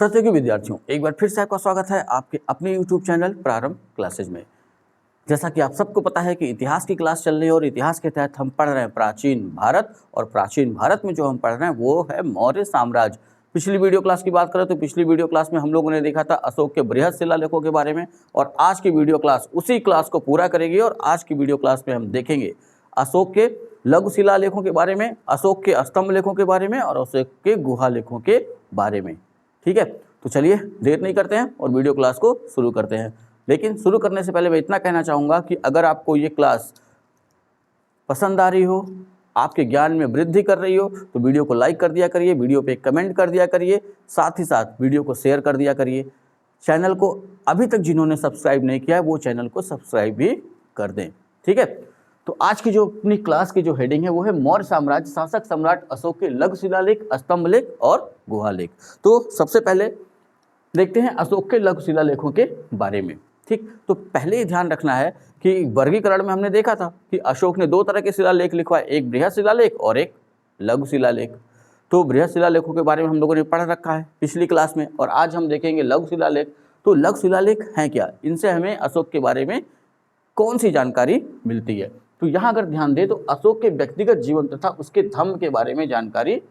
प्रतियोगी विद्यार्थियों, एक बार फिर से आपका स्वागत है आपके अपने YouTube चैनल प्रारंभ क्लासेज में। जैसा कि आप सबको पता है कि इतिहास की क्लास चल रही है और इतिहास के तहत हम पढ़ रहे हैं प्राचीन भारत, और प्राचीन भारत में जो हम पढ़ रहे हैं वो है मौर्य साम्राज्य। पिछली वीडियो क्लास की बात करें तो पिछली वीडियो क्लास में हम लोगों ने देखा था अशोक के बृहद शिलालेखों के बारे में, और आज की वीडियो क्लास उसी क्लास को पूरा करेगी। और आज की वीडियो क्लास में हम देखेंगे अशोक के लघु शिलालेखों के बारे में, अशोक के स्तंभ लेखों के बारे में और अशोक के गुहा लेखों के बारे में। ठीक है, तो चलिए देर नहीं करते हैं और वीडियो क्लास को शुरू करते हैं। लेकिन शुरू करने से पहले मैं इतना कहना चाहूँगा कि अगर आपको ये क्लास पसंद आ रही हो, आपके ज्ञान में वृद्धि कर रही हो, तो वीडियो को लाइक कर दिया करिए, वीडियो पे कमेंट कर दिया करिए, साथ ही साथ वीडियो को शेयर कर दिया करिए। चैनल को अभी तक जिन्होंने सब्सक्राइब नहीं किया है वो चैनल को सब्सक्राइब भी कर दें। ठीक है, तो आज की जो अपनी क्लास की जो हेडिंग है वो है मौर्य साम्राज्य, शासक सम्राट अशोक के लघु शिलालेख, स्तंभ लेख और गुहा लेख। तो सबसे पहले देखते हैं अशोक के लघु शिलालेखों के बारे में। ठीक, तो पहले ही ध्यान रखना है कि वर्गीकरण में हमने देखा था कि अशोक ने दो तरह के शिलालेख लिखवाए, एक बृहद शिलालेख और एक लघु शिलालेख। तो बृहद शिलालेखों के बारे में हम लोगों ने पढ़ रखा है पिछली क्लास में, और आज हम देखेंगे लघु शिलालेख। तो लघु शिलालेख हैं क्या, इनसे हमें अशोक के बारे में कौन सी जानकारी मिलती है। तो यहाँ अगर ध्यान दें तो अशोक के व्यक्तिगत जीवन तथा उसके धम्म के बारे में जानकारी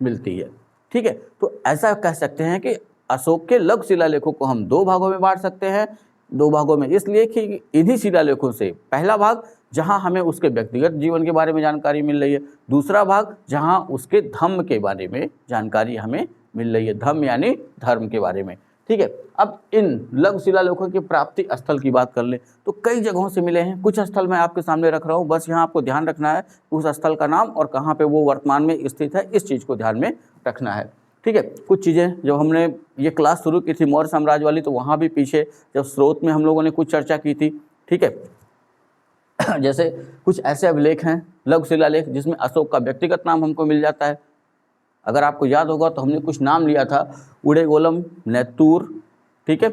मिलती है। ठीक है, तो ऐसा कह सकते हैं कि अशोक के लघु शिलालेखों को हम दो भागों में बांट सकते हैं। दो भागों में इसलिए कि इन्हीं शिलालेखों से पहला भाग जहां हमें उसके व्यक्तिगत जीवन के बारे में जानकारी मिल रही है, दूसरा भाग जहां उसके धम्म के बारे में जानकारी हमें मिल रही है, धम्म यानी धर्म के बारे में। ठीक है, अब इन लघु शिलालेखों की प्राप्ति स्थल की बात कर लें तो कई जगहों से मिले हैं। कुछ स्थल मैं आपके सामने रख रहा हूँ, बस यहाँ आपको ध्यान रखना है उस स्थल का नाम और कहाँ पे वो वर्तमान में स्थित है, इस चीज़ को ध्यान में रखना है। ठीक है, कुछ चीज़ें जब हमने ये क्लास शुरू की थी मौर्य साम्राज्य वाली, तो वहाँ भी पीछे जब स्रोत में हम लोगों ने कुछ चर्चा की थी। ठीक है, जैसे कुछ ऐसे अभिलेख हैं लघु शिलालेख जिसमें अशोक का व्यक्तिगत नाम हमको मिल जाता है। अगर आपको याद होगा तो हमने कुछ नाम लिया था, उड़ेगोलम, नेतूर, ठीक है,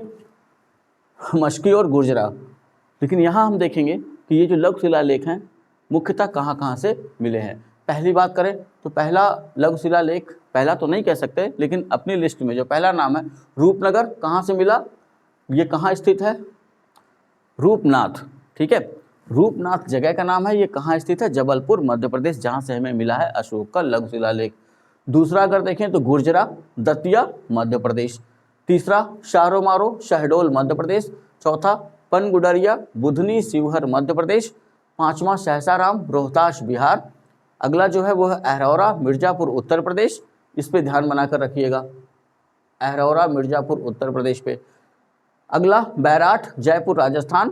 मशकी और गुर्जरा। लेकिन यहाँ हम देखेंगे कि ये जो लघु शिलालेख हैं मुख्यतः कहाँ कहाँ से मिले हैं। पहली बात करें तो पहला लघु शिलालेख, पहला तो नहीं कह सकते लेकिन अपनी लिस्ट में जो पहला नाम है रूपनगर, कहाँ से मिला, ये कहाँ स्थित है, रूपनाथ। ठीक है, रूपनाथ जगह का नाम है, ये कहाँ स्थित है, जबलपुर मध्य प्रदेश, जहाँ से हमें मिला है अशोक का लघु शिलालेख। दूसरा अगर देखें तो गुर्जरा, दतिया मध्य प्रदेश। तीसरा शारोमारो, शहडोल मध्य प्रदेश। चौथा पनगुडरिया, बुधनी, शिवहर मध्य प्रदेश। पांचवा सहसाराम, रोहतास बिहार। अगला जो है वो है अहरौरा, मिर्जापुर उत्तर प्रदेश। इस पे ध्यान बनाकर रखिएगा, अहरौरा मिर्जापुर उत्तर प्रदेश पे। अगला बैराठ, जयपुर राजस्थान।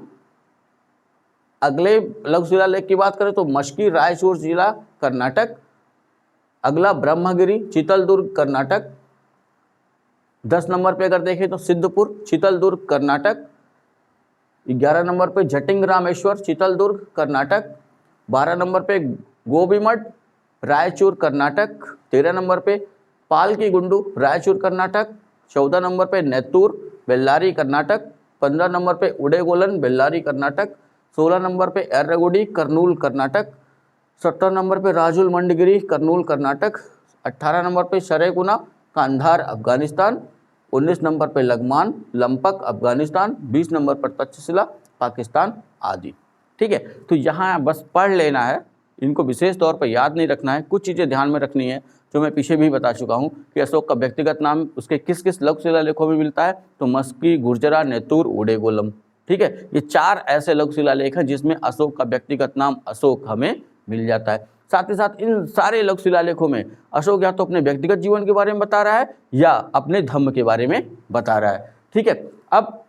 अगले लघु शिलालेख की बात करें तो मशकी, रायचूर जिला कर्नाटक। अगला ब्रह्मगिरी, चितलदुर्ग कर्नाटक। 10 नंबर पे अगर देखें तो सिद्धपुर, चितलदुर्ग कर्नाटक। 11 नंबर पे जटिंग रामेश्वर, चितलदुर्ग कर्नाटक। 12 नंबर पे गोबीमठ, रायचूर कर्नाटक। 13 नंबर पे पालकी गुंडू, रायचूर कर्नाटक। 14 नंबर पे नेतूर, बेल्लारी कर्नाटक। 15 नंबर पे उडेगोलन, बेल्लारी कर्नाटक। 16 नंबर पे एर्रगुडी, कर्नूल कर्नाटक। 17 नंबर पे राजुल मंडगिरी, कर्नूल कर्नाटक। 18 नंबर पे शरेकुना, कांधार अफगानिस्तान। 19 नंबर पे लगमान, लंपक अफगानिस्तान। 20 नंबर पर तक्षशिला, पाकिस्तान आदि। ठीक है, तो यहाँ बस पढ़ लेना है, इनको विशेष तौर पर याद नहीं रखना है। कुछ चीज़ें ध्यान में रखनी है जो मैं पीछे भी बता चुका हूँ कि अशोक का व्यक्तिगत नाम उसके किस किस लघु शिलालेखों में मिलता है, तो मस्की, गुर्जरा, नेतूर, उडेगोलम। ठीक है, ये 4 ऐसे लघु शिलालेख हैं जिसमें अशोक का व्यक्तिगत नाम अशोक हमें मिल जाता है। साथ ही साथ इन सारे लघु शिलालेखों में अशोक या तो अपने व्यक्तिगत जीवन के बारे में बता रहा है या अपने धम्म के बारे में बता रहा है। ठीक है, अब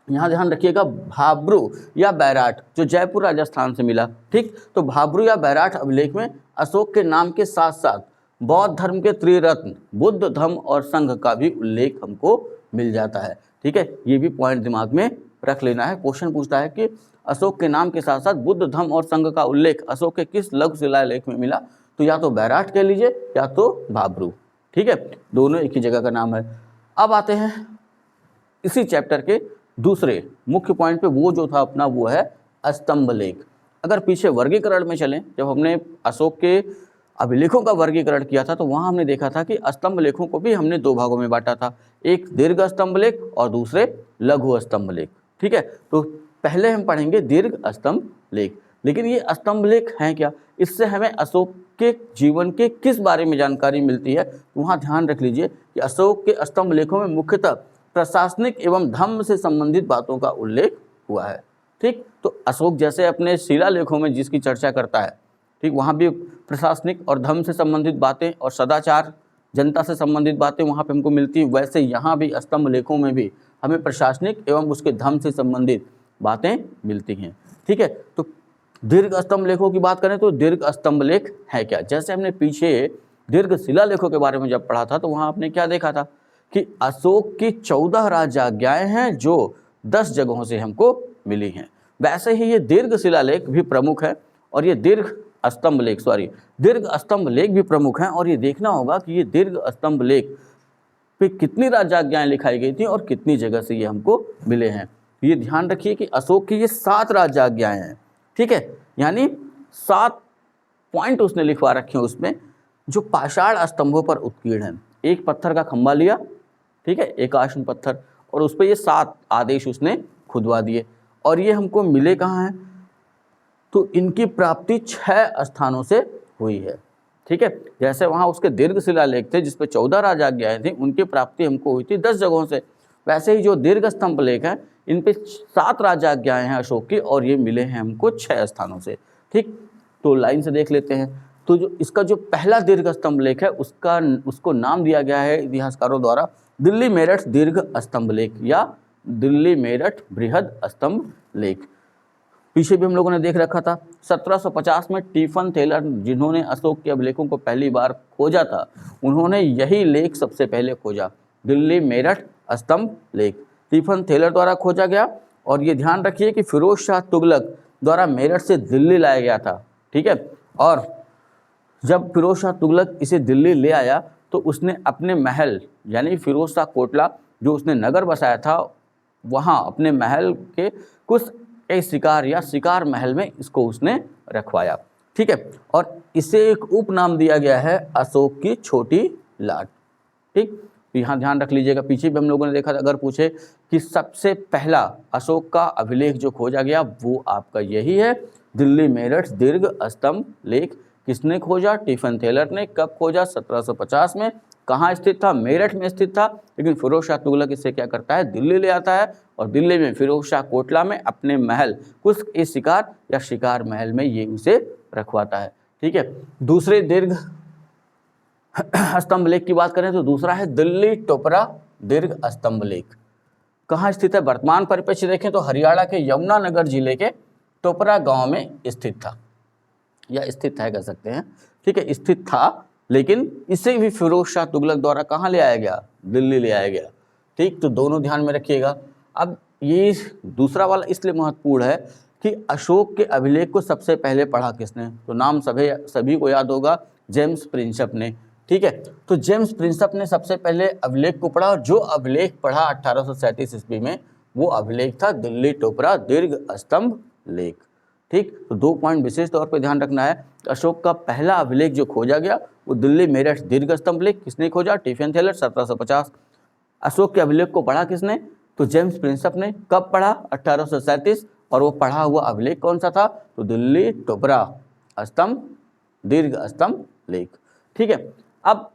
यहाँ ध्यान रखिएगा भाब्रू या बैराठ जो जयपुर राजस्थान से मिला। ठीक, तो भाब्रू या बैराठ अभिलेख में अशोक के नाम के साथ साथ बौद्ध धर्म के त्रिरत्न बुद्ध, धम्म और संघ का भी उल्लेख हमको मिल जाता है। ठीक है, ये भी पॉइंट दिमाग में रख लेना है। क्वेश्चन पूछता है कि अशोक के नाम के साथ साथ बुद्ध, धम्म और संघ का उल्लेख अशोक के किस लघु शिलालेख में मिला, तो या तो बैराठ कह लीजिए या तो भाब्रू। ठीक है, दोनों एक ही जगह का नाम है। अब आते हैं इसी चैप्टर के दूसरे मुख्य पॉइंट पे, वो जो था अपना वो है स्तंभ लेख। अगर पीछे वर्गीकरण में चलें, जब हमने अशोक के अभिलेखों का वर्गीकरण किया था तो वहाँ हमने देखा था कि स्तंभ लेखों को भी हमने दो भागों में बांटा था, एक दीर्घ स्तंभ लेख और दूसरे लघु स्तंभ लेख। ठीक है, तो पहले हम पढ़ेंगे दीर्घ स्तंभ लेख। लेकिन ये स्तंभ लेख हैं क्या, इससे हमें अशोक के जीवन के किस बारे में जानकारी मिलती है, तो वहाँ ध्यान रख लीजिए कि अशोक के स्तंभ लेखों में मुख्यतः प्रशासनिक एवं धर्म से संबंधित बातों का उल्लेख हुआ है। ठीक, तो अशोक जैसे अपने शिलालेखों में जिसकी चर्चा करता है, ठीक, वहाँ भी प्रशासनिक और धर्म से संबंधित बातें और सदाचार जनता से संबंधित बातें वहाँ पे हमको मिलती हैं। वैसे यहाँ भी स्तंभ लेखों में भी हमें प्रशासनिक एवं उसके धर्म से संबंधित बातें मिलती हैं। ठीक है, तो दीर्घ स्तंभ लेखों की बात करें तो दीर्घ स्तंभ लेख है क्या, जैसे हमने पीछे दीर्घ शिलालेखों के बारे में जब पढ़ा था तो वहाँ आपने क्या देखा था कि अशोक की 14 राजआज्ञाएं हैं जो 10 जगहों से हमको मिली हैं। वैसे ही ये दीर्घ शिलालेख भी प्रमुख है और ये दीर्घ स्तंभ लेख भी प्रमुख हैं। और ये देखना होगा कि ये दीर्घ स्तंभ लेख पे कितनी राजआज्ञाएं लिखाई गई थी और कितनी जगह से ये हमको मिले हैं। ये ध्यान रखिए कि अशोक की ये 7 राजआज्ञाएं हैं। ठीक है, यानी 7 पॉइंट उसने लिखवा रखे हैं उसमें, जो पाषाण स्तंभों पर उत्कीर्ण हैं। एक पत्थर का खंभा लिया, ठीक है, एक आसन पत्थर, और उस पर ये 7 आदेश उसने खुदवा दिए। और ये हमको मिले कहाँ हैं, तो इनकी प्राप्ति 6 स्थानों से हुई है। ठीक है, जैसे वहाँ उसके दीर्घ शिलालेख थे जिसपे 14 राजआज्ञाएं थी, उनकी प्राप्ति हमको हुई थी 10 जगहों से। वैसे ही जो दीर्घ स्तंभ लेख हैं इन पे 7 राजआज्ञाएं हैं अशोक की और ये मिले हैं हमको 6 स्थानों से। ठीक, तो लाइन से देख लेते हैं। तो जो इसका जो पहला दीर्घ स्तंभ लेख है उसको नाम दिया गया है इतिहासकारों द्वारा दिल्ली मेरठ दीर्घ स्तंभ लेख या दिल्ली मेरठ बृहद स्तंभ लेख। पीछे भी हम लोगों ने देख रखा था 1750 में टिफन थेलर जिन्होंने अशोक के अभिलेखों को पहली बार खोजा था, उन्होंने यही लेख सबसे पहले खोजा, दिल्ली मेरठ स्तंभ लेख टिफन थेलर द्वारा खोजा गया। और ये ध्यान रखिए कि फिरोज शाह तुगलक द्वारा मेरठ से दिल्ली लाया गया था। ठीक है, और जब फिरोज शाह तुगलक इसे दिल्ली ले आया तो उसने अपने महल यानी फिरोज शाह कोटला जो उसने नगर बसाया था, वहाँ अपने महल के कुछ शिकार या शिकार महल में इसको उसने रखवाया। ठीक है, और इसे एक उपनाम दिया गया है अशोक की छोटी लाट। ठीक, तो यहाँ ध्यान रख लीजिएगा। पीछे भी हम लोगों ने देखा था, अगर पूछे कि सबसे पहला अशोक का अभिलेख जो खोजा गया वो आपका यही है, दिल्ली मेरठ दीर्घ स्तंभ लेख। किसने खोजा? टिफन थेलर ने। कब खोजा? 1750 में। कहाँ स्थित था? मेरठ में स्थित था। लेकिन फिरोज शाह तुगलक इसे क्या करता है? दिल्ली ले आता है और दिल्ली में फिरोज शाह कोटला में अपने महल कुछ ए शिकार या शिकार महल में ये उसे रखवाता है। ठीक है, दूसरे दीर्घ स्तंभ लेख की बात करें तो दूसरा है दिल्ली टोपरा दीर्घ स्तंभ लेख। कहाँ स्थित है? वर्तमान परिप्रेक्ष्य देखें तो हरियाणा के यमुनानगर जिले के टोपरा गांव में स्थित था, या स्थित है कह सकते हैं। ठीक है, स्थित था, लेकिन इसे भी फिरोज शाह तुगलक द्वारा कहाँ ले आया गया? दिल्ली ले आया गया। ठीक, तो दोनों ध्यान में रखिएगा। अब ये दूसरा वाला इसलिए महत्वपूर्ण है कि अशोक के अभिलेख को सबसे पहले पढ़ा किसने? तो नाम सभी को याद होगा, जेम्स प्रिंसप ने। ठीक है, तो जेम्स प्रिंसप ने सबसे पहले अभिलेख को पढ़ा और जो अभिलेख पढ़ा 1837 ईस्वी में वो अभिलेख था दिल्ली टोपरा दीर्घ स्तंभ लेख। ठीक, तो 2 पॉइंट विशेष तौर पे ध्यान रखना है। अशोक का पहला अभिलेख जो खोजा गया वो दिल्ली मेरठ दीर्घ स्तंभ लेख। किसने खोजा? Tiffin Thaler 1750। अशोक के अभिलेख को पढ़ा किसने? तो जेम्स प्रिंसप ने। कब पढ़ा? 1837। और वो पढ़ा हुआ अभिलेख कौन सा था? तो दिल्ली टोपरा स्तंभ दीर्घ स्तंभ लेख। ठीक है, अब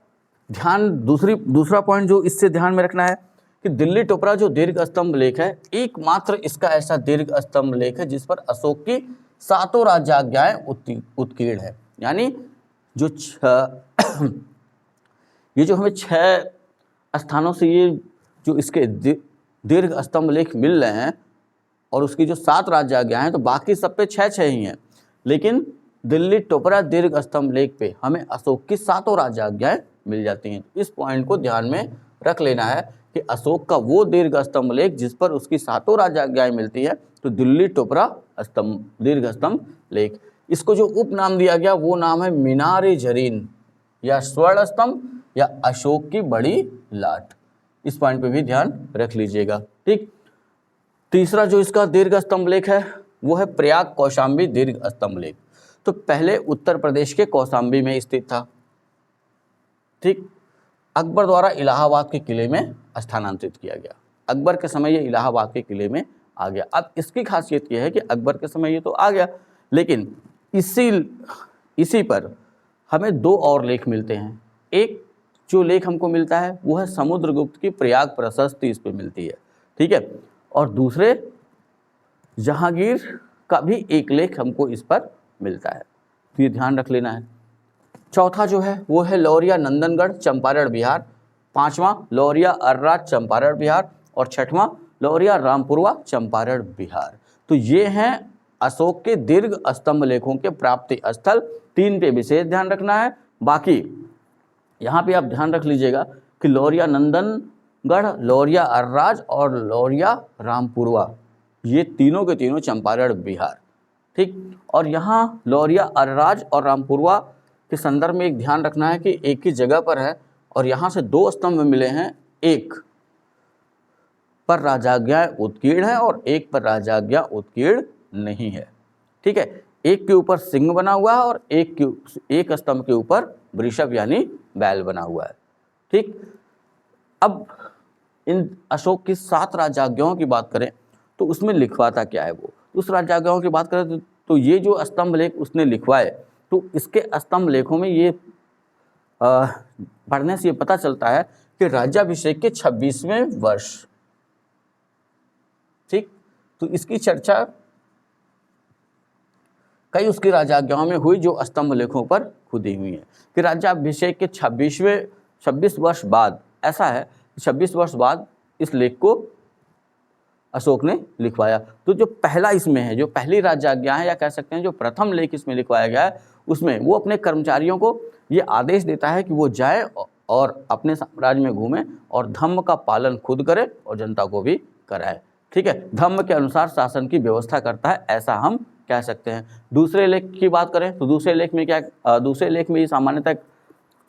ध्यान दूसरा पॉइंट जो इससे ध्यान में रखना है कि दिल्ली टोपरा जो दीर्घ स्तंभ लेख है, एकमात्र इसका ऐसा दीर्घ स्तंभ लेख है जिस पर अशोक की 7 राजआज्ञाएं उत्कीर्ण है। यानी जो ये जो हमें 6 स्थानों से ये जो इसके दीर्घ स्तंभ लेख मिल रहे हैं और उसकी जो 7 राजआज्ञाएं हैं, तो बाकी सब पे 6 ही हैं, लेकिन दिल्ली टोपरा दीर्घ स्तंभ लेख पे हमें अशोक की 7 राजआज्ञाएं मिल जाती हैं। इस पॉइंट को ध्यान में रख लेना है कि अशोक का वो दीर्घ स्तंभ लेख जिस पर उसकी 7 राजआज्ञाएं मिलती है, तो दिल्ली टोपरा दीर्घ स्तंभ लेख। इसको जो उपनाम दिया गया वो नाम है मीनार जरीन या स्वर्ण स्तंभ या अशोक की बड़ी लाट। इस पॉइंट पे भी ध्यान रख लीजिएगा। ठीक, तीसरा जो इसका दीर्घ स्तंभ लेख है वो है प्रयाग कौशाम्बी दीर्घ स्तंभ लेख। तो पहले उत्तर प्रदेश के कौशाम्बी में स्थित था। ठीक, अकबर द्वारा इलाहाबाद के किले में स्थानांतरित किया गया। अकबर के समय ये इलाहाबाद के किले में आ गया। अब इसकी खासियत यह है कि अकबर के समय ये तो आ गया, लेकिन इसी पर हमें दो और लेख मिलते हैं। एक जो लेख हमको मिलता है वो है समुद्रगुप्त की प्रयाग प्रशस्ति, इस पे मिलती है। ठीक है, और दूसरे जहांगीर का भी एक लेख हमको इस पर मिलता है, तो ये ध्यान रख लेना है। चौथा जो है वो है लौरिया नंदनगढ़ चंपारण बिहार, पांचवा लौरिया अर्राज चंपारण बिहार, और छठवां लौरिया रामपुरवा चंपारण बिहार। तो ये हैं अशोक के दीर्घ स्तंभ लेखों के प्राप्ति स्थल। 3 पे विशेष ध्यान रखना है। बाकी यहाँ पे आप ध्यान रख लीजिएगा कि लौरिया नंदनगढ़, लौरिया अर्राज और लौरिया रामपुरवा, ये तीनों के तीनों चंपारण बिहार। ठीक, और यहाँ लौरिया अर्राज और रामपुरवा के संदर्भ में एक ध्यान रखना है कि एक ही जगह पर है और यहाँ से 2 स्तंभ मिले हैं, एक पर राजाज्ञा उत्कीर्ण है और एक पर राजाज्ञा उत्कीर्ण नहीं है। ठीक है, एक के ऊपर सिंह बना हुआ है और एक स्तंभ के ऊपर वृषभ यानी बैल बना हुआ है। ठीक, अब इन अशोक की 7 राजाज्ञाओं की बात करें तो उसमें लिखवाता क्या है वो, उस राजाज्ञाओं की बात करें तो ये जो स्तंभ लेख उसने लिखवाए, तो इसके स्तंभ लेखों में ये पढ़ने से ये पता चलता है कि राज्याभिषेक के 26वें वर्ष, ठीक, तो इसकी चर्चा कई उसकी राजाज्ञाओं में हुई जो स्तंभ लेखों पर खुदी हुई है कि राज्याभिषेक के 26 वर्ष बाद, ऐसा है 26 वर्ष बाद इस लेख को अशोक ने लिखवाया। तो जो पहला इसमें है, जो पहली राज्याज्ञा है या कह सकते हैं जो प्रथम लेख इसमें लिखवाया गया है, उसमें वो अपने कर्मचारियों को ये आदेश देता है कि वो जाए और अपने साम्राज्य में घूमें और धम्म का पालन खुद करे और जनता को भी कराए। ठीक है, धम्म के अनुसार शासन की व्यवस्था करता है, ऐसा हम कह सकते हैं। दूसरे लेख की बात करें तो दूसरे लेख में क्या, दूसरे लेख में ये सामान्यतः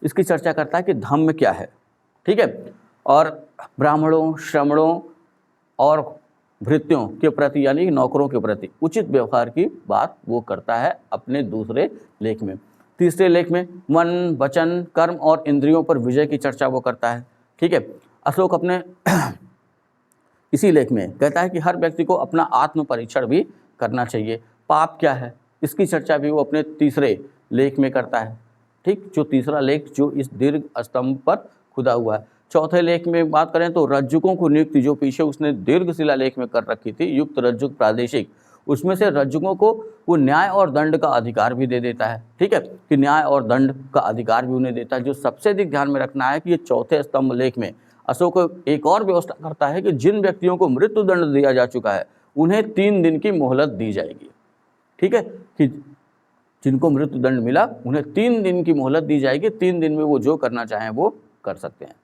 इसकी चर्चा करता है कि धम्म क्या है। ठीक है, और ब्राह्मणों, श्रमणों और भृत्यों के प्रति यानी नौकरों के प्रति उचित व्यवहार की बात वो करता है अपने दूसरे लेख में। तीसरे लेख में मन, वचन, कर्म और इंद्रियों पर विजय की चर्चा वो करता है। ठीक है, अशोक अपने इसी लेख में कहता है कि हर व्यक्ति को अपना आत्म परीक्षण भी करना चाहिए। पाप क्या है इसकी चर्चा भी वो अपने तीसरे लेख में करता है। ठीक, जो तीसरा लेख जो इस दीर्घ स्तंभ पर खुदा हुआ है। चौथे लेख में बात करें तो रज्जुकों को नियुक्ति जो पीछे उसने दीर्घ शिला लेख में कर रखी थी, युक्त रज्जुक प्रादेशिक, उसमें से रज्जुकों को वो न्याय और दंड का अधिकार भी दे देता है। ठीक है, कि न्याय और दंड का अधिकार भी उन्हें देता है। जो सबसे अधिक ध्यान में रखना है कि ये चौथे स्तंभ लेख में अशोक एक और व्यवस्था करता है कि जिन व्यक्तियों को मृत्यु दंड दिया जा चुका है उन्हें 3 दिन की मोहलत दी जाएगी। ठीक है, कि जिनको मृत्यु दंड मिला उन्हें 3 दिन की मोहलत दी जाएगी, 3 दिन में वो जो करना चाहें वो कर सकते हैं।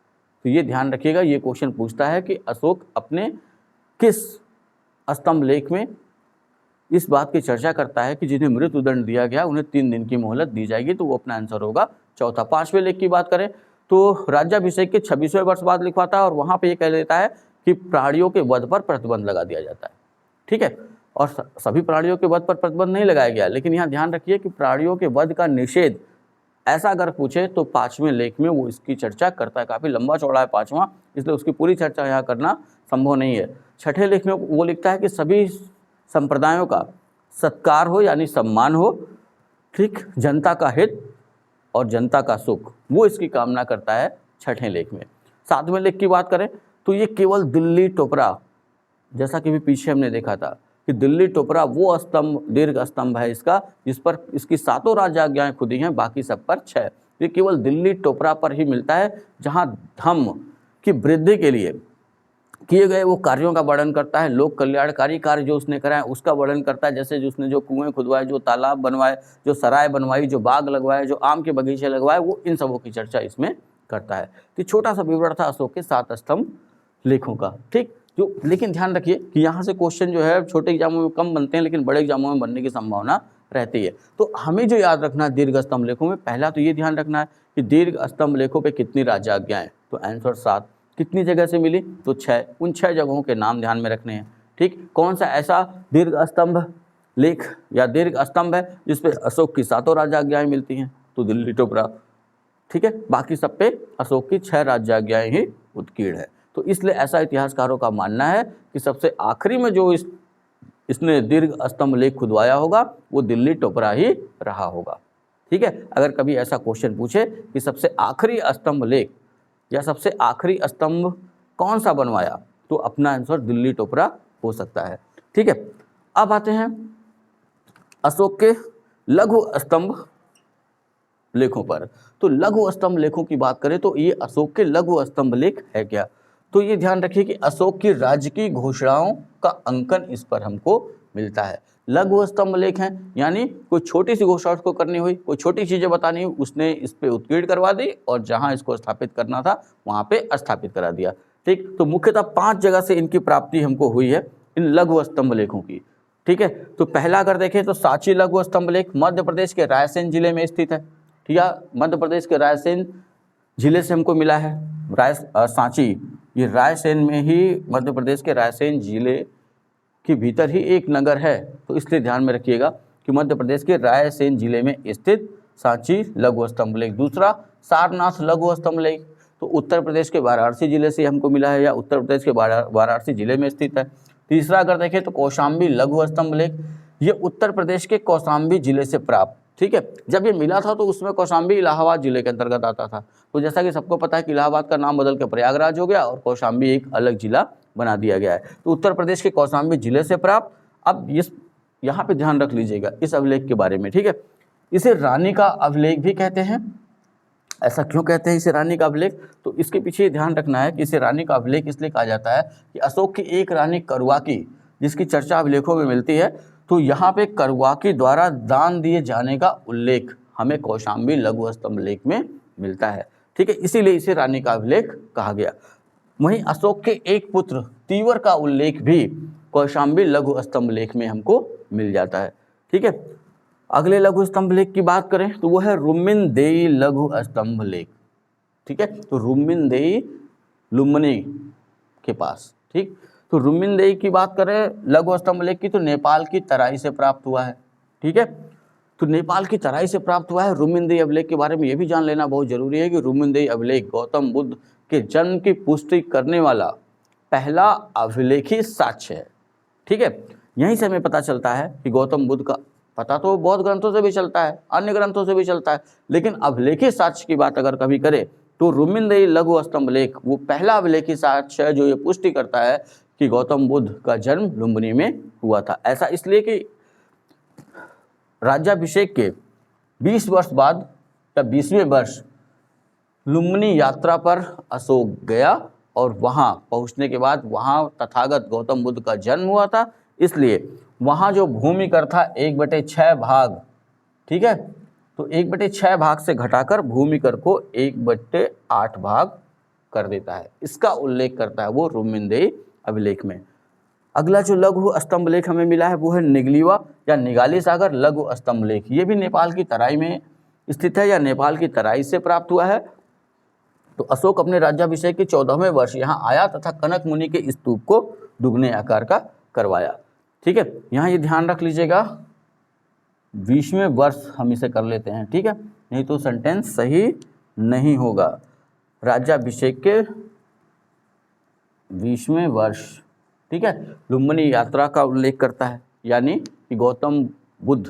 तो ये ध्यान रखिएगा, ये क्वेश्चन पूछता है कि अशोक अपने किस स्तंभ लेख में इस बात की चर्चा करता है कि जिन्हें मृत्यु दंड दिया गया उन्हें 3 दिन की मोहलत दी जाएगी, तो वो अपना आंसर होगा चौथा। 5वें लेख की बात करें तो राज्याभिषेक के 26वें वर्ष बाद लिखवाता है और वहाँ पे ये कह देता है कि प्राणियों के वध पर प्रतिबंध लगा दिया जाता है। ठीक है, और सभी प्राणियों के वध पर प्रतिबंध नहीं लगाया गया, लेकिन यहाँ ध्यान रखिए कि प्राणियों के वध का निषेध ऐसा अगर पूछे तो 5वें लेख में वो इसकी चर्चा करता है। काफ़ी लंबा चौड़ा है 5वां, इसलिए उसकी पूरी चर्चा यहाँ करना संभव नहीं है। 6ठे लेख में वो लिखता है कि सभी संप्रदायों का सत्कार हो यानी सम्मान हो, ठीक, जनता का हित और जनता का सुख, वो इसकी कामना करता है 6ठे लेख में। 7वें लेख की बात करें तो ये केवल दिल्ली टोपरा, जैसा कि भी पीछे हमने देखा था कि दिल्ली टोपरा वो स्तंभ, दीर्घ स्तंभ है इसका, जिस पर इसकी 7 राज्याज्ञाएं खुदी हैं, बाकी सब पर 6। ये केवल दिल्ली टोपरा पर ही मिलता है जहाँ धम्म की वृद्धि के लिए किए गए वो कार्यों का वर्णन करता है। लोक कल्याणकारी कार्य जो उसने कराए उसका वर्णन करता है, जैसे जो उसने जो कुएं खुदवाए, जो तालाब बनवाए, जो सराय बनवाई, जो बाग लगवाए, जो आम के बगीचे लगवाए, वो इन सबों की चर्चा इसमें करता है। तो छोटा सा विवरण था अशोक के 7 स्तंभ लेखों का। ठीक, जो लेकिन ध्यान रखिए कि यहाँ से क्वेश्चन जो है छोटे एग्जामों में कम बनते हैं लेकिन बड़े एग्जामों में बनने की संभावना रहती है। तो हमें जो याद रखना है दीर्घ स्तंभ लेखों में, पहला तो ये ध्यान रखना है कि दीर्घ स्तंभ लेखों पे कितनी राज्याज्ञाएं, तो आंसर 7। कितनी जगह से मिली तो 6, उन 6 जगहों के नाम ध्यान में रखने हैं। ठीक, कौन सा ऐसा दीर्घ स्तंभ लेख या दीर्घ स्तंभ है जिसपे अशोक की 7 राजआज्ञाएं मिलती हैं, तो दिल्ली टोपरा। ठीक है, बाकी सब पे अशोक की 6 राजआज्ञाएं ही उत्कीर्ण है। तो इसलिए ऐसा इतिहासकारों का मानना है कि सबसे आखिरी में जो इसने दीर्घ स्तंभ लेख खुदवाया होगा वो दिल्ली टोपरा ही रहा होगा। ठीक है, अगर कभी ऐसा क्वेश्चन पूछे कि सबसे आखिरी स्तंभ लेख या सबसे आखिरी स्तंभ कौन सा बनवाया, तो अपना आंसर दिल्ली टोपरा हो सकता है। ठीक है, अब आते हैं अशोक के लघु स्तंभ लेखों पर। तो लघु स्तंभ लेखों की बात करें तो ये अशोक के लघु स्तंभ लेख है क्या, तो ये ध्यान रखिए कि अशोक की राज्य की घोषणाओं का अंकन इस पर हमको मिलता है। लघु स्तंभ लेख हैं, यानी कोई छोटी सी घोषणा उसको करनी हुई, कोई छोटी चीज़ें बतानी हुई, उसने इस पे उत्कीर्ण करवा दी और जहां इसको स्थापित करना था वहां पे स्थापित करा दिया। ठीक, तो मुख्यतः 5 जगह से इनकी प्राप्ति हमको हुई है इन लघु स्तंभ लेखों की। ठीक है, तो पहला अगर देखें तो सांची लघु स्तंभ लेख मध्य प्रदेश के रायसेन जिले में स्थित है। ठीक है, मध्य प्रदेश के रायसेन जिले से हमको मिला है। सांची ये रायसेन में ही, मध्य प्रदेश के रायसेन जिले के भीतर ही एक नगर है, तो इसलिए ध्यान में रखिएगा कि मध्य प्रदेश के रायसेन जिले में स्थित सांची लघु स्तंभ लेख। दूसरा सारनाथ लघु स्तंभ लेख, तो उत्तर प्रदेश के वाराणसी जिले से हमको मिला है या उत्तर प्रदेश के वाराणसी जिले में स्थित है। तीसरा अगर देखें तो कौशाम्बी लघु स्तंभ लेख, ये उत्तर प्रदेश के कौशाम्बी जिले से प्राप्त। ठीक है, जब ये मिला था तो उसमें कौशाम्बी इलाहाबाद जिले के अंतर्गत आता था, तो जैसा कि सबको पता है कि इलाहाबाद का नाम बदल के प्रयागराज हो गया और कौशाम्बी एक अलग जिला बना दिया गया है। तो उत्तर प्रदेश के कौशाम्बी जिले से प्राप्त। अब यहाँ पे ध्यान रख लीजिएगा इस अभिलेख के बारे में। ठीक है, इसे रानी का अभिलेख भी कहते हैं। ऐसा क्यों कहते हैं इसे रानी का अभिलेख, तो इसके पीछे ध्यान रखना है कि इसे रानी का अभिलेख इसलिए कहा जाता है कि अशोक की एक रानी करुआकी, जिसकी चर्चा अभिलेखों में मिलती है, तो यहाँ पे करुआकी द्वारा दान दिए जाने का उल्लेख हमें कौशाम्बी लघु स्तंभ लेख में मिलता है। ठीक है, इसीलिए इसे रानी का अभिलेख कहा गया। वहीं अशोक के एक पुत्र तीवर का उल्लेख भी कौशाम्बी लघु स्तंभ लेख में हमको मिल जाता है। ठीक है, अगले लघु स्तंभ लेख की बात करें तो वो है रुम्मिनदेई लघु स्तंभ लेख। ठीक है, तो रुम्मिनदेई लुम्बिनी के पास। ठीक, तो रुम्मिनदेई की बात करें लघु स्तंभ लेख की, तो नेपाल की तराई से प्राप्त हुआ है। ठीक है, तो नेपाल की तराई से प्राप्त हुआ है। रुम्मिनदेई अभिलेख के बारे में ये भी जान लेना बहुत जरूरी है कि रुम्मिनदेई अभिलेख गौतम बुद्ध के जन्म की पुष्टि करने वाला पहला अभिलेखी साक्ष्य है। ठीक है, यहीं से हमें पता चलता है कि गौतम बुद्ध का पता तो बहुत ग्रंथों से भी चलता है, अन्य ग्रंथों से भी चलता है, लेकिन अभिलेखी साक्ष्य की बात अगर कभी करें तो रुम्मिनदेई लघु स्तंभ लेख वो पहला अभिलेखी साक्ष्य है जो ये पुष्टि करता है कि गौतम बुद्ध का जन्म लुम्बिनी में हुआ था। ऐसा इसलिए कि राज्याभिषेक के 20 वर्ष बाद या 20वें वर्ष लुम्बिनी यात्रा पर अशोक गया और वहाँ पहुँचने के बाद वहाँ तथागत गौतम बुद्ध का जन्म हुआ था, इसलिए वहाँ जो भूमि कर था 1/6 भाग। ठीक है, तो 1/6 भाग से घटाकर भूमि कर को 1/8 भाग कर देता है, इसका उल्लेख करता है वो रुम्मिनदेई अभिलेख में। अगला जो लघु स्तंभ लेख हमें मिला है वो है निगलीवा या निगाली सागर लघु स्तंभ लेख। ये भी नेपाल की तराई में स्थित है या नेपाल की तराई से प्राप्त हुआ है। तो अशोक अपने राज्याभिषेक के 14वें वर्ष यहाँ आया तथा कनक मुनि के स्तूप को दुगने आकार का करवाया। ठीक है, यहाँ ये ध्यान रख लीजिएगा 20वें वर्ष हम इसे कर लेते हैं। ठीक है, नहीं तो सेंटेंस सही नहीं होगा। राज्याभिषेक के 20वें वर्ष, ठीक है, लुम्बिनी यात्रा का उल्लेख करता है, यानी कि गौतम बुद्ध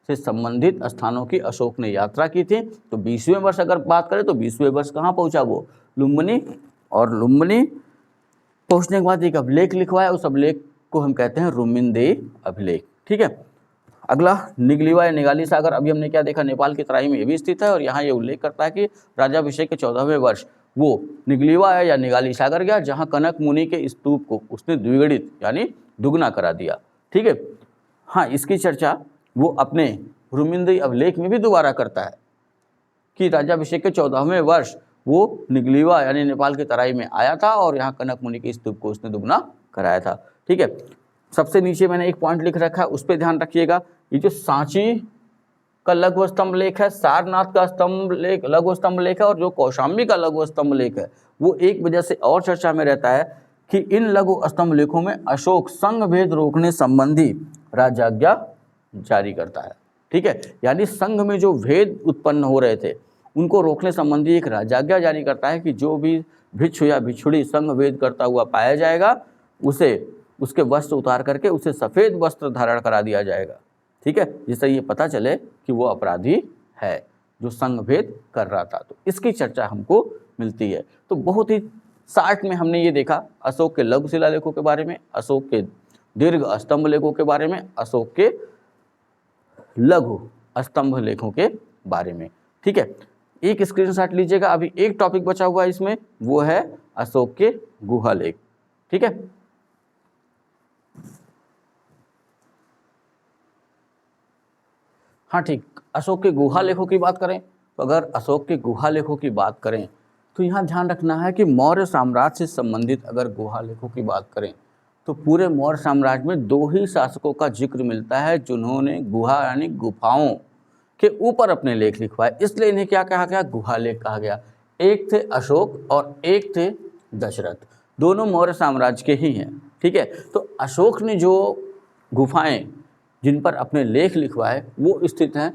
से संबंधित स्थानों की अशोक ने यात्रा की थी। तो 20वें वर्ष अगर बात करें तो 20वें वर्ष कहाँ पहुँचा वो, लुम्बिनी, और लुम्बिनी पहुँचने के बाद एक अभिलेख लिखवाया, उस अभिलेख को हम कहते हैं रुम्मिनदेई अभिलेख। ठीक है, अगला निगलीवा या निगाली सागर, अभी हमने क्या देखा, नेपाल की तराई में ये भी स्थित है और यहाँ ये उल्लेख करता है कि राज्याभिषेक के 14वें वर्ष वो निगलीवा या निगाली सागर गया, जहाँ कनक मुनि के स्तूप को उसने द्विगुणित यानी दुगना करा दिया। ठीक है, हाँ, इसकी चर्चा वो अपने रुम्मिनदेई अभिलेख में भी दोबारा करता है कि राज्याभिषेक के 14वें वर्ष वो निगलीवा यानी नेपाल की तराई में आया था और यहाँ कनक मुनि के स्तूप को उसने दुगना कराया था। ठीक है, सबसे नीचे मैंने एक पॉइंट लिख रखा है, उस पर ध्यान रखिएगा। ये जो सांची का लघु स्तंभ लेख है, सारनाथ का स्तंभ लेख लघु स्तंभ लेख है और जो कौशाम्बी का लघु स्तंभ लेख है वो एक वजह से और चर्चा में रहता है कि इन लघु स्तंभ लेखों में अशोक संघ भेद रोकने संबंधी राजाज्ञा जारी करता है। ठीक है, यानी संघ में जो भेद उत्पन्न हो रहे थे उनको रोकने संबंधी एक राजाज्ञा जारी करता है कि जो भी भिक्षु या भिक्षुड़ी संघ भेद करता हुआ पाया जाएगा उसे उसके वस्त्र उतार करके उसे सफ़ेद वस्त्र धारण करा दिया जाएगा। ठीक है, जिससे ये पता चले कि वो अपराधी है जो संघ भेद कर रहा था। तो इसकी चर्चा हमको मिलती है। तो बहुत ही शार्ट में हमने ये देखा अशोक के लघु शिलालेखों के बारे में, अशोक के दीर्घ स्तंभ लेखों के बारे में, अशोक के लघु स्तंभ लेखों के बारे में। ठीक है, एक स्क्रीनशॉट लीजिएगा। अभी एक टॉपिक बचा हुआ है इसमें, वो है अशोक के गुहा लेख। ठीक है, हाँ ठीक, अशोक के गुहा लेखों की बात करें तो अगर अशोक के गुहा लेखों की बात करें तो यहाँ ध्यान रखना है कि मौर्य साम्राज्य से संबंधित अगर गुहा लेखों की बात करें तो पूरे मौर्य साम्राज्य में 2 ही शासकों का जिक्र मिलता है जिन्होंने गुहा यानी गुफाओं के ऊपर अपने लेख लिखवाए, इसलिए इन्हें क्या कहा गया, गुहा लेख कहा गया। एक थे अशोक और एक थे दशरथ, दोनों मौर्य साम्राज्य के ही हैं। ठीक है, तो अशोक ने जो गुफाएं जिन पर अपने लेख लिखवाए वो स्थित हैं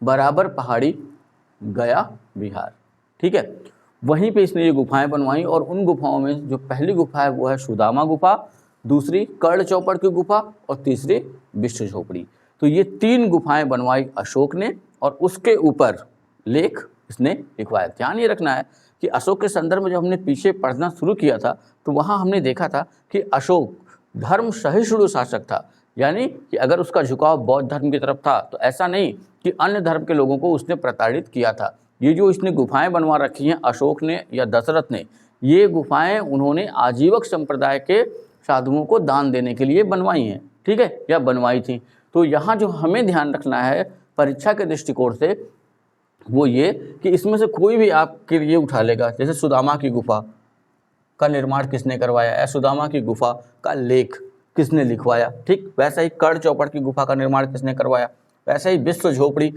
बराबर पहाड़ी, गया, बिहार। ठीक है, वहीं पे इसने ये गुफाएं बनवाई और उन गुफाओं में जो पहली गुफा है वो है सुदामा गुफा, दूसरी कर्ण चौपड़ की गुफा और तीसरी विष्णु झोपड़ी। तो ये 3 गुफाएं बनवाई अशोक ने और उसके ऊपर लेख इसने लिखवाया। ध्यान ये रखना है कि अशोक के संदर्भ में जब हमने पीछे पढ़ना शुरू किया था तो वहाँ हमने देखा था कि अशोक धर्म सहिष्णु शासक था, यानी कि अगर उसका झुकाव बौद्ध धर्म की तरफ था तो ऐसा नहीं कि अन्य धर्म के लोगों को उसने प्रताड़ित किया था। ये जो इसने गुफाएं बनवा रखी हैं अशोक ने या दशरथ ने, ये गुफाएं उन्होंने आजीवक संप्रदाय के साधुओं को दान देने के लिए बनवाई हैं। ठीक है, या बनवाई थी। तो यहाँ जो हमें ध्यान रखना है परीक्षा के दृष्टिकोण से वो ये कि इसमें से कोई भी आपके लिए उठा लेगा, जैसे सुदामा की गुफा का निर्माण किसने करवाया या सुदामा की गुफा का लेख किसने लिखवाया। ठीक, वैसा ही कर्ण चौपड़ की गुफा का निर्माण किसने करवाया, वैसा ही विष्णु झोपड़ी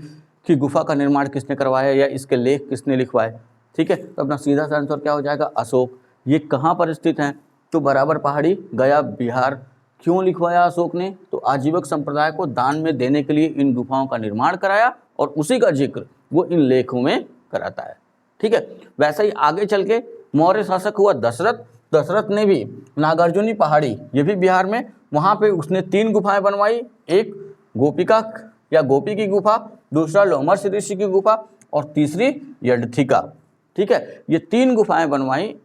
की गुफा का निर्माण किसने करवाया या इसके लेख किसने लिखवाए। ठीक है, तो अपना सीधा सा आंसर क्या हो जाएगा, अशोक। ये कहाँ पर स्थित हैं, तो बराबर पहाड़ी, गया, बिहार। क्यों लिखवाया अशोक ने, तो आजीवक संप्रदाय को दान में देने के लिए इन गुफाओं का निर्माण कराया और उसी का जिक्र वो इन लेखों में कराता है। ठीक है, वैसे ही आगे चल के मौर्य शासक हुआ दशरथ। दशरथ ने भी नागार्जुनी पहाड़ी, ये भी बिहार में, वहाँ पे उसने 3 गुफाएं बनवाई। एक गोपिका या गोपी की गुफा, दूसरा लोमर्ष ऋषि की गुफा और तीसरी यडथिका। ठीक है, ये 3 गुफाएं बनवाई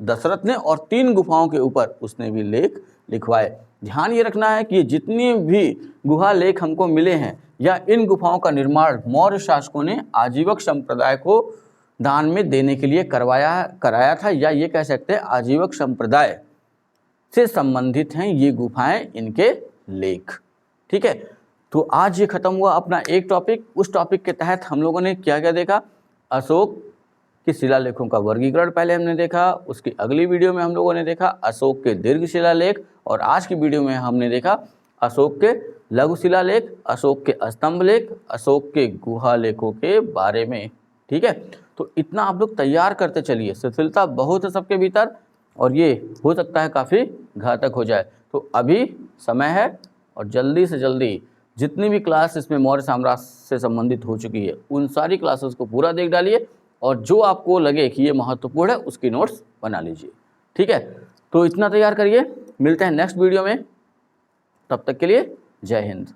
दशरथ ने और 3 गुफाओं के ऊपर उसने भी लेख लिखवाए। ध्यान ये रखना है कि ये जितनी भी गुहा लेख हमको मिले हैं या इन गुफाओं का निर्माण मौर्य शासकों ने आजीवक संप्रदाय को दान में देने के लिए कराया था, या ये कह सकते हैं आजीवक संप्रदाय से संबंधित हैं ये गुफाएं, इनके लेख। ठीक है, तो आज ये खत्म हुआ अपना एक टॉपिक। उस टॉपिक के तहत हम लोगों ने क्या क्या देखा, अशोक के शिलालेखों का वर्गीकरण पहले हमने देखा, उसकी अगली वीडियो में हम लोगों ने देखा अशोक के दीर्घ शिलालेख और आज की वीडियो में हमने देखा अशोक के लघु शिलालेख, अशोक के स्तंभ लेख, अशोक के गुहा लेखों के बारे में। ठीक है, तो इतना आप लोग तैयार करते चलिए, शिथिलता बहुत है सबके भीतर और ये हो सकता है काफ़ी घातक हो जाए। तो अभी समय है और जल्दी से जल्दी जितनी भी क्लास इसमें मौर्य साम्राज्य से संबंधित हो चुकी है उन सारी क्लासेस को पूरा देख डालिए और जो आपको लगे कि ये महत्वपूर्ण है उसकी नोट्स बना लीजिए। ठीक है, तो इतना तैयार करिए, मिलते हैं नेक्स्ट वीडियो में, तब तक के लिए जय हिंद।